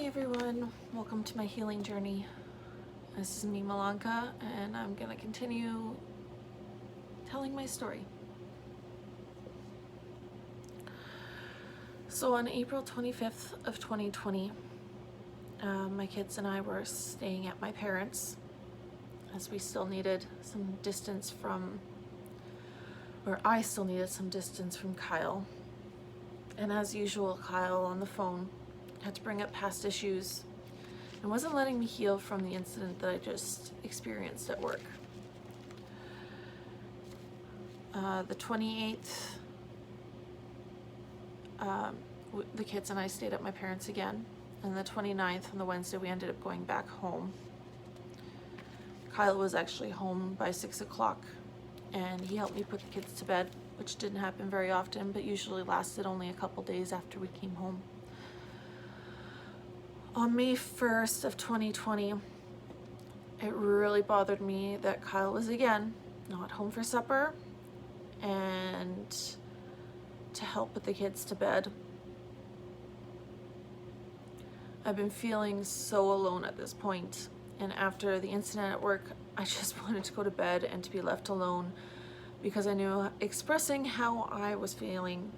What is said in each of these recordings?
everyone, welcome to my healing journey. This is me, Malanka, and I'm going to continue telling my story. So on April 25th of 2020, my kids and I were staying at my parents' as we still needed some distance from, or I still needed some distance from Kyle. And as usual, Kyle on the phone had to bring up past issues and wasn't letting me heal from the incident that I just experienced at work. The 28th, the kids and I stayed at my parents' again, and the 29th, on the Wednesday, we ended up going back home. Kyle was actually home by 6 o'clock, and he helped me put the kids to bed, which didn't happen very often, but usually lasted only a couple days after we came home. On May 1st of 2020, it really bothered me that Kyle was again not home for supper and to help put the kids to bed. I've been feeling so alone at this point, and after the incident at work, I just wanted to go to bed and to be left alone because I knew expressing how I was feeling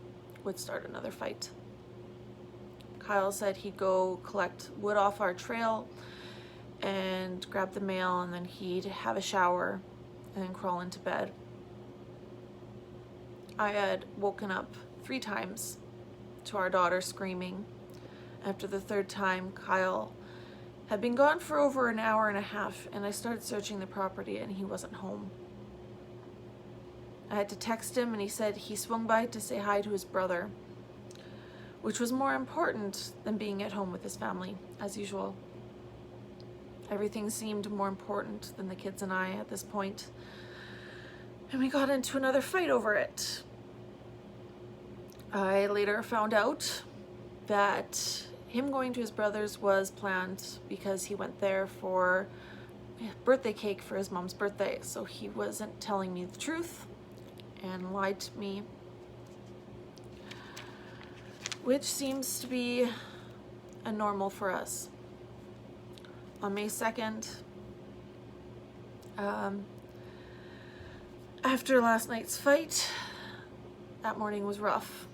would start another fight. Kyle said he'd go collect wood off our trail and grab the mail, and then he'd have a shower and then crawl into bed. I had woken up 3 times to our daughter screaming. After the 3rd time, Kyle had been gone for over an hour and a half, and I started searching the property and he wasn't home. I had to text him, and he said he swung by to say hi to his brother, which was more important than being at home with his family, as usual. Everything seemed more important than the kids and I at this point, and we got into another fight over it. I later found out that him going to his brother's was planned because he went there for birthday cake for his mom's birthday, so he wasn't telling me the truth and lied to me, which seems to be a normal for us. On May 2nd, after last night's fight, that morning was rough.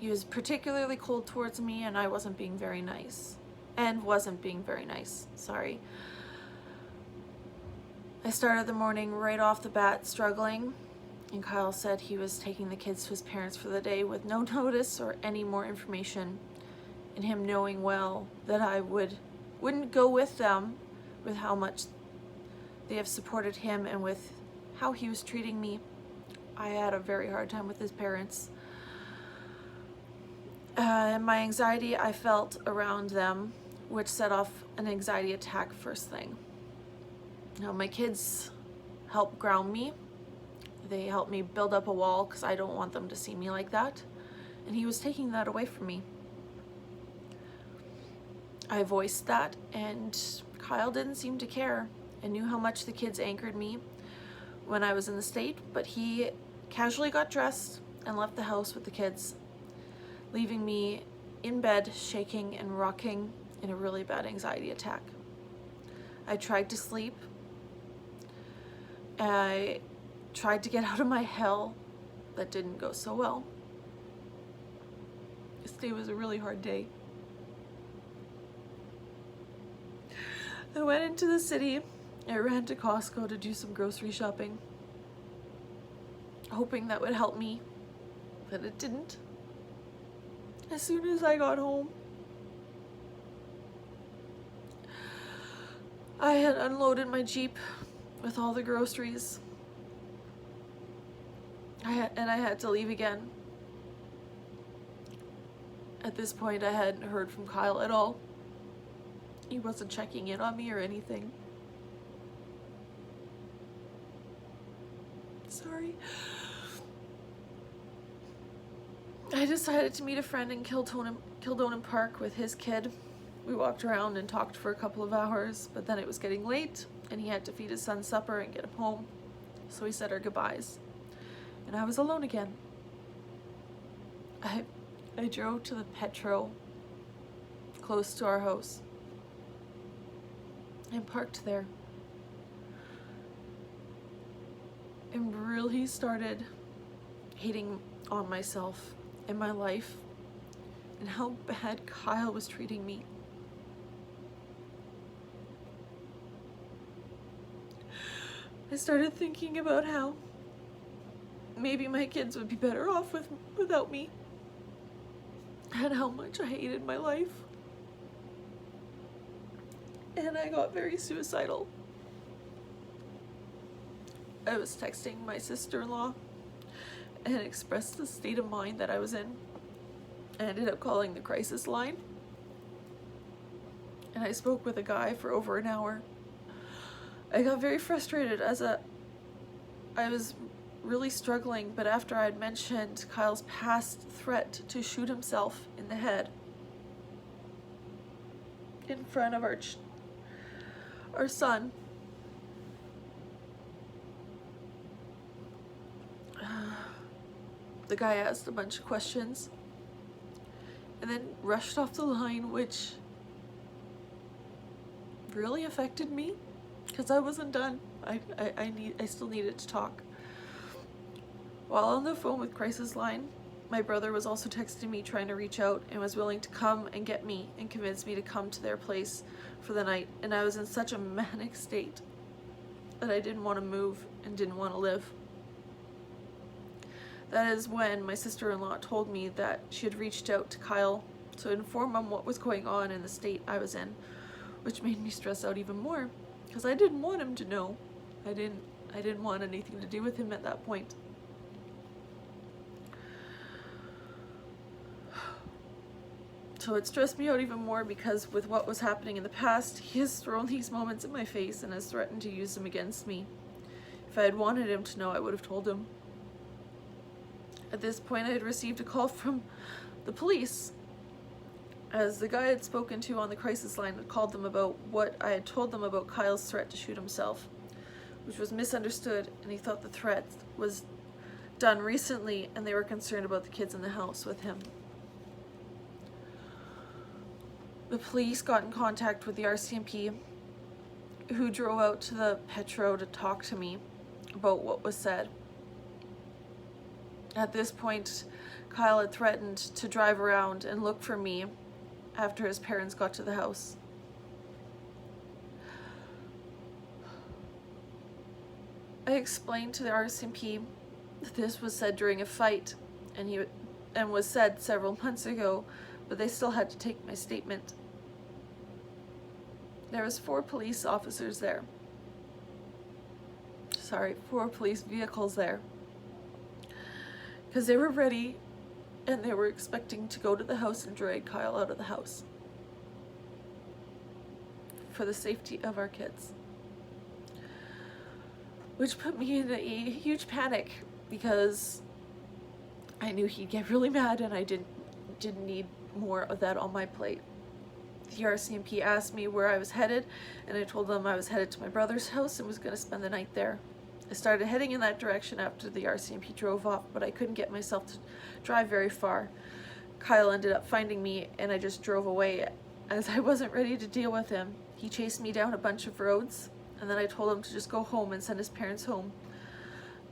He was particularly cold towards me, and I wasn't being very nice. Sorry. I started the morning right off the bat struggling, and Kyle said he was taking the kids to his parents for the day with no notice or any more information, and him knowing well that I wouldn't go with them with how much they have supported him and with how he was treating me. I had a very hard time with his parents. And my anxiety I felt around them, which set off an anxiety attack first thing. Now, my kids help ground me. They help me build up a wall because I don't want them to see me like that. And he was taking that away from me. I voiced that, and Kyle didn't seem to care and knew how much the kids anchored me when I was in the state, but he casually got dressed and left the house with the kids, leaving me in bed shaking and rocking in a really bad anxiety attack. I tried to sleep. I tried to get out of my hell. That didn't go so well. This day was a really hard day. I went into the city. I ran to Costco to do some grocery shopping, hoping that would help me, but it didn't. As soon as I got home, I had unloaded my Jeep with all the groceries. I had to leave again. At this point, I hadn't heard from Kyle at all. He wasn't checking in on me or anything. Sorry. I decided to meet a friend in Kildonan Park with his kid. We walked around and talked for a couple of hours, but then it was getting late and he had to feed his son supper and get him home. So we said our goodbyes, and I was alone again. I drove to the petrol close to our house and parked there. And really started hating on myself and my life and how bad Kyle was treating me. I started thinking about how maybe my kids would be better off without me, and how much I hated my life. And I got very suicidal. I was texting my sister-in-law and expressed the state of mind that I was in. I ended up calling the crisis line, and I spoke with a guy for over an hour. I got very frustrated as I was really struggling, but after I had mentioned Kyle's past threat to shoot himself in the head in front of our son, the guy asked a bunch of questions and then rushed off the line, which really affected me because I wasn't done. I still needed to talk. While on the phone with crisis line, my brother was also texting me trying to reach out and was willing to come and get me and convince me to come to their place for the night. And I was in such a manic state that I didn't want to move and didn't want to live. That is when my sister-in-law told me that she had reached out to Kyle to inform him what was going on in the state I was in, which made me stress out even more because I didn't want him to know. I didn't want anything to do with him at that point. So it stressed me out even more because with what was happening in the past, he has thrown these moments in my face and has threatened to use them against me. If I had wanted him to know, I would have told him. At this point, I had received a call from the police, as the guy I had spoken to on the crisis line had called them about what I had told them about Kyle's threat to shoot himself, which was misunderstood, and he thought the threat was done recently and they were concerned about the kids in the house with him. The police got in contact with the RCMP, who drove out to the Petro to talk to me about what was said. At this point, Kyle had threatened to drive around and look for me after his parents got to the house. I explained to the RCMP that this was said during a fight and was said several months ago, but they still had to take my statement. There was 4 police officers there. 4 police vehicles there. Because they were ready and they were expecting to go to the house and drag Kyle out of the house for the safety of our kids. Which put me in a huge panic because I knew he'd get really mad and I didn't need more of that on my plate. The RCMP asked me where I was headed, and I told them I was headed to my brother's house and was going to spend the night there. I started heading in that direction after the RCMP drove off, but I couldn't get myself to drive very far. Kyle ended up finding me, and I just drove away as I wasn't ready to deal with him. He chased me down a bunch of roads, and then I told him to just go home and send his parents home.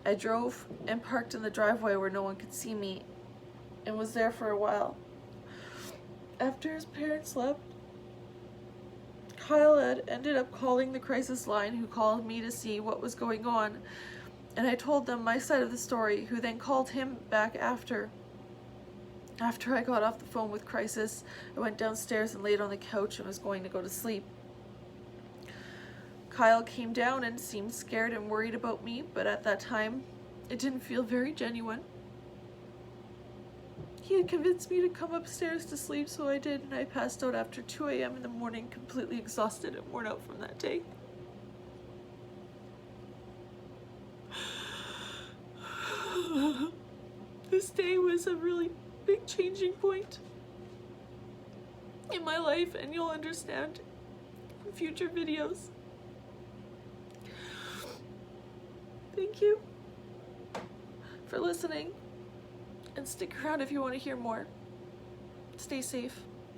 I drove and parked in the driveway where no one could see me and was there for a while. After his parents left, Kyle had ended up calling the crisis line, who called me to see what was going on, and I told them my side of the story, who then called him back after. After I got off the phone with crisis, I went downstairs and laid on the couch and was going to go to sleep. Kyle came down and seemed scared and worried about me, but at that time, it didn't feel very genuine. He had convinced me to come upstairs to sleep, so I did, and I passed out after 2 a.m. in the morning, completely exhausted and worn out from that day. This day was a really big changing point in my life, and you'll understand in future videos. Thank you for listening. And stick around if you want to hear more. Stay safe.